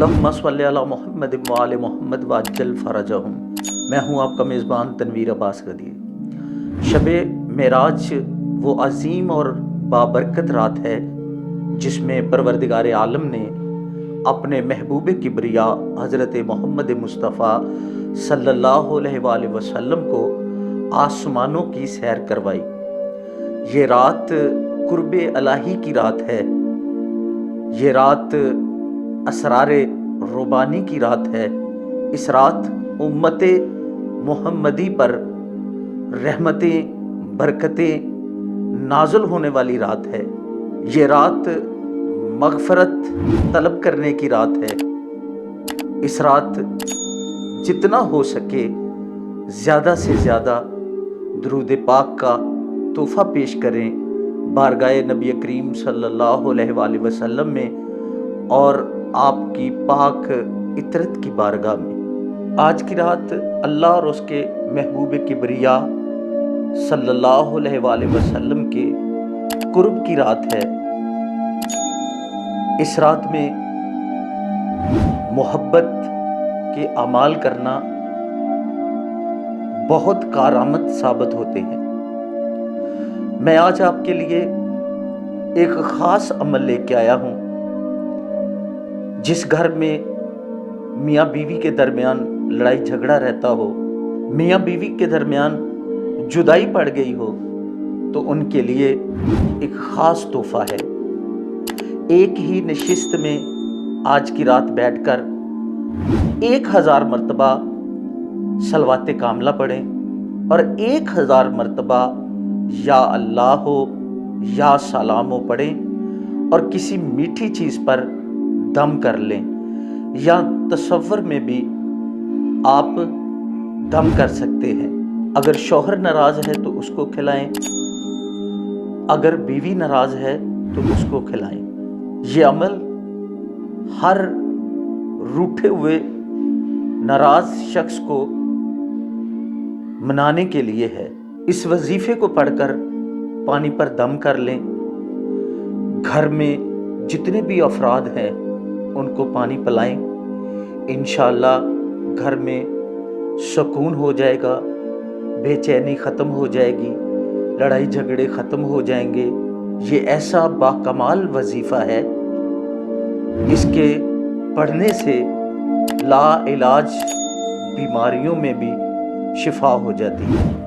अल्लाहुम्मा सल्लि अला मुहम्मद व आले मुहम्मद वअज्जल फरजहुम। मैं हूँ आपका मेज़बान तनवीर अब्बास गदीर। शब-ए मेराज वो अज़ीम और बाबरकत रात है जिसमें परवरदिगार आलम ने अपने महबूब किबरिया हज़रत मोहम्मद मुस्तफ़ा सल्लल्लाहु अलैहि वसल्लम को आसमानों की सैर करवाई। ये रात कुर्बे इलाही की रात है। ये रात असरारे रुबानी की रात है। इस रात उम्मते मोहम्मदी पर रहमतें बरकतें नाज़िल होने वाली रात है। ये रात मग़फ़रत तलब करने की रात है। इस रात जितना हो सके ज़्यादा से ज़्यादा दुरूद पाक का तोहफ़ा पेश करें बारगाह नबी करीम सल्लल्लाहु अलैहि वसल्लम में और आपकी पाक इतरत की बारगाह में। आज की रात अल्लाह और उसके महबूब किबरिया सल्लल्लाहु अलैहि वसल्लम के कुर्ब की रात है। इस रात में मोहब्बत के अमाल करना बहुत कारआमद साबित होते हैं। मैं आज आपके लिए एक ख़ास अमल लेके आया हूँ। जिस घर में मियाँ बीवी के दरमियान लड़ाई झगड़ा रहता हो, मियाँ बीवी के दरमियान जुदाई पड़ गई हो, तो उनके लिए एक ख़ास तोहफ़ा है। एक ही नशिस्त में आज की रात बैठकर 1000 मरतबा सलवाते कामला पढ़ें और 1000 मरतबा या अल्लाह हो या सलाम हो पढ़ें और किसी मीठी चीज़ पर दम कर लें या तसव्वुर में भी आप दम कर सकते हैं। अगर शौहर नाराज़ है तो उसको खिलाएं, अगर बीवी नाराज़ है तो उसको खिलाएं। ये अमल हर रूठे हुए नाराज़ शख्स को मनाने के लिए है। इस वजीफ़े को पढ़कर पानी पर दम कर लें। घर में जितने भी अफराद हैं उनको पानी पिलाएं। इंशाअल्लाह घर में सुकून हो जाएगा, बेचैनी ख़त्म हो जाएगी, लड़ाई झगड़े ख़त्म हो जाएंगे। ये ऐसा बाकमाल वजीफ़ा है, इसके पढ़ने से ला इलाज बीमारियों में भी शिफा हो जाती है।